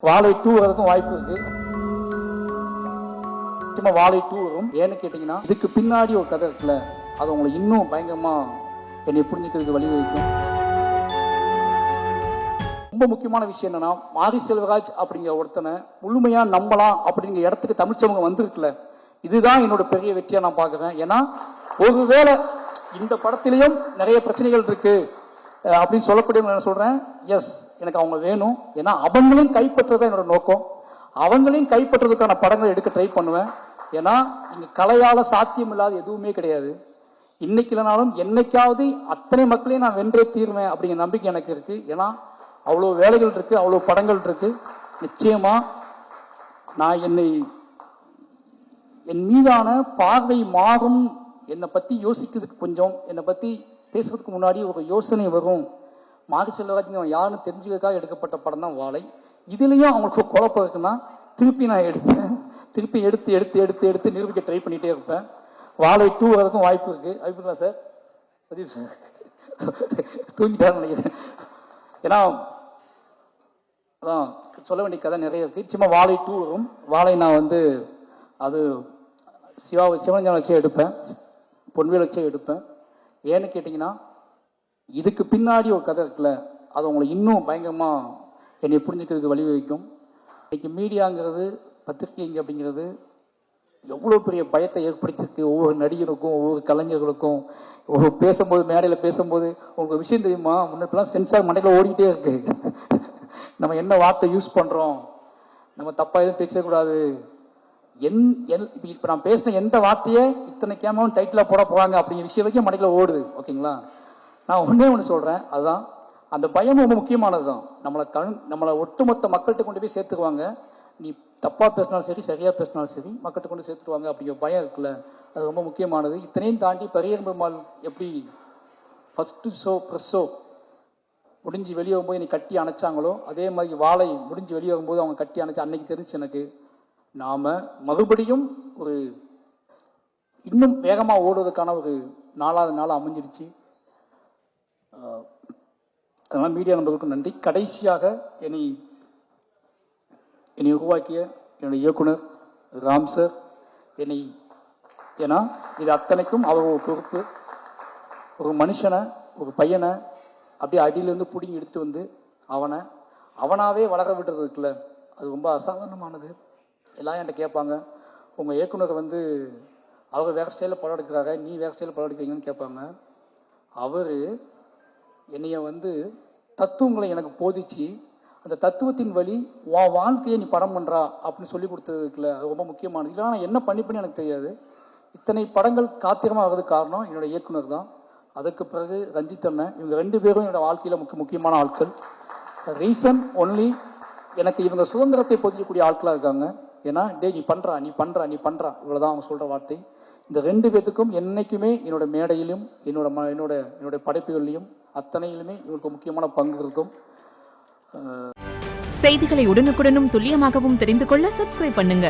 வாழை 2 வரதுக்கும் வாய்ப்பு இருக்கு. சும்மா வாழை 2 வரும். ஏன்னு கேட்டீங்கன்னா இதுக்கு பின்னாடி ஒரு கதை இருக்குல்ல, அது உங்களை இன்னும் பயங்கரமா என்னை புரிஞ்சுக்கிறதுக்கு வழிவகுக்கும். ரொம்ப முக்கியமான விஷயம் என்னன்னா, மாரி செல்வராஜ் அப்படிங்கிற ஒருத்தனை முழுமையா நம்பலாம் அப்படிங்கிற இடத்துக்கு தமிழ் சமூகம் வந்திருக்குல்ல, இதுதான் என்னோட பெரிய வெற்றியா நான் பாக்குறேன். ஏன்னா ஒருவேளை இந்த படத்திலையும் நிறைய பிரச்சனைகள் இருக்கு அப்படின்னு சொல்லக்கூடிய நான் சொல்றேன், எஸ் எனக்கு அவங்க வேணும். ஏன்னா அவங்களையும் கைப்பற்றதான் என்னோட நோக்கம். அவங்களையும் கைப்பற்றுறதுக்கான படங்களை எடுக்க ட்ரை பண்ணுவேன். ஏன்னா இங்க கலையால சாத்தியம் இல்லாத எதுவுமே கிடையாது. இன்னைக்கு இல்லைனாலும் என்னைக்காவது அத்தனை மக்களையும் நான் வென்றே தீர்வேன் அப்படிங்கிற நம்பிக்கை எனக்கு இருக்கு. ஏன்னா அவ்வளோ வேலைகள் இருக்கு, அவ்வளோ படங்கள் இருக்கு. நிச்சயமா நான் என் மீதான பார்வை மாறும். என்னை பத்தி யோசிக்கிறதுக்கு கொஞ்சம், என்னை பத்தி பேசுறதுக்கு முன்னாடி ஒரு யோசனை வரும். மாரி செல்வராஜ் யாருன்னு தெரிஞ்சுக்கிறதுக்காக எடுக்கப்பட்ட படம் தான் வாழை. இதுலயும் அவங்களுக்கு குழப்பம் இருக்குன்னா திருப்பி நான் எடுப்பேன். திருப்பி எடுத்து எடுத்து எடுத்து எடுத்து நிரூபிக்க ட்ரை பண்ணிட்டே இருப்பேன். வாழை 2 வரதுக்கும் வாய்ப்பு இருக்கு. வாய்ப்புங்களா சார்? பதிவு சார் தூங்கிட்டாரு நினைக்கிறேன். ஏன்னா அதான் சொல்ல வேண்டிய கதை நிறைய இருக்கு. சும்மா வாழை 2 வரும். வாழை நான் அது சிவஞான வச்சே எடுப்பேன், பொன்வேல் வச்சே எடுப்பேன். ஏன்னு கேட்டீங்கன்னா இதுக்கு பின்னாடி ஒரு கதை இருக்குல்ல, அது உங்களை இன்னும் பயங்கரமா என்னை புரிஞ்சுக்கிறதுக்கு வழிவகுக்கும். இன்னைக்கு மீடியாங்கிறது, பத்திரிகைங்க அப்படிங்கிறது எவ்வளவு பெரிய பயத்தை ஏற்படுத்திருக்கு ஒவ்வொரு நடிகருக்கும், ஒவ்வொரு கலைஞர்களுக்கும். ஒவ்வொரு பேசும்போது, மேடையில் பேசும்போது உங்களுக்கு விஷயம் தெரியுமா, முன்னெல்லாம் சென்சார் மண்டையில் ஓடிக்கிட்டே இருக்கு. நம்ம என்ன வார்த்தை யூஸ் பண்றோம், நம்ம தப்பா எதுவும் பேசக்கூடாது. இப்ப நான் பேசின எந்த வார்த்தையே இத்தனை கேமராவும் டைட்டிலா போட போறாங்க அப்படிங்கிற விஷயம் வரைக்கும் மண்டையில ஓடுது. ஓகேங்களா? நான் ஒண்ணு சொல்றேன், அதுதான் அந்த பயம் ரொம்ப முக்கியமானதுதான். நம்மளை ஒட்டுமொத்த மக்கள்கிட்ட கொண்டு போய் சேர்த்துக்குவாங்க. நீ தப்பா பேசினாலும் சரி, சரியா பேசினாலும் சரி, மக்கள்கிட்ட கொண்டு சேர்த்துருவாங்க அப்படிங்கிற பயம் இருக்குல்ல, அது ரொம்ப முக்கியமானது. இத்தனையும் தாண்டி பரியர் பெருமாள் எப்படி ஃபர்ஸ்ட் ஷோ ப்ரெஸ் ஷோ முடிஞ்சு வெளியே வரும்போது என்னை கட்டி அணைச்சாங்களோ, அதே மாதிரி வாழை முடிஞ்சு வெளியே வரும்போது அவங்க கட்டி அணைச்சு அன்னைக்கு தெரிஞ்சு எனக்கு நாம மறுபடியும் ஒரு இன்னும் வேகமா ஓடுவதற்கான ஒரு 4வது நாள் அமைஞ்சிருச்சு. அதனால மீடியா நண்பர்களுக்கும் நன்றி. கடைசியாக என்னை உருவாக்கிய என்னுடைய இயக்குனர் ராம் சார், ஏன்னா இது அத்தனைக்கும் அவர் ஒரு பொறுப்பு. ஒரு மனுஷனை, ஒரு பையனை அப்படியே அடியிலிருந்து பிடிங்கி எடுத்துட்டு வந்து அவனாவே வளர விடுறது இருக்குல்ல, அது ரொம்ப அசாதாரணமானது. எல்லாரும் என்கிட்ட கேட்பாங்க, உங்கள் இயக்குனர் அவங்க வேறு ஸ்டைலில் படம் எடுக்கிறாங்க, நீ வேறு ஸ்டைலில் படம் எடுக்கிறீங்கன்னு கேட்பாங்க. அவர் என்னைய தத்துவங்களை எனக்கு போதிச்சு, அந்த தத்துவத்தின் வழி உன் வாழ்க்கையை நீ படம் பண்ணுறா அப்படின்னு சொல்லி கொடுத்ததுக்குல அது ரொம்ப முக்கியமானது. இல்லைனா நான் என்ன பண்ணி எனக்கு தெரியாது. இத்தனை படங்கள் காத்திரமாக ஆகிறதுக்கு காரணம் என்னோட இயக்குனர் தான். அதுக்கு பிறகு ரஞ்சித் அண்ணன், இவங்க 2 பேரும் என்னோட வாழ்க்கையில் முக்கியமான ஆட்கள். ரீசன் ஒன்லி எனக்கு இவங்க சுதந்திரத்தை போதிக்கக்கூடிய ஆட்களாக இருக்காங்க. ஏன்னா டே நீ பண்றா இவ்வளவுதான் அவங்க சொல்ற வார்த்தை. இந்த 2 பேத்துக்கும் என்னைக்குமே என்னோட மேடையிலும் என்னோட படைப்புகளிலும் அத்தனையிலுமே இவங்களுக்கு முக்கியமான பங்கு இருக்கும். செய்திகளை உடனுக்குடனும் துல்லியமாகவும் தெரிந்து கொள்ள சப்ஸ்கிரைப் பண்ணுங்க.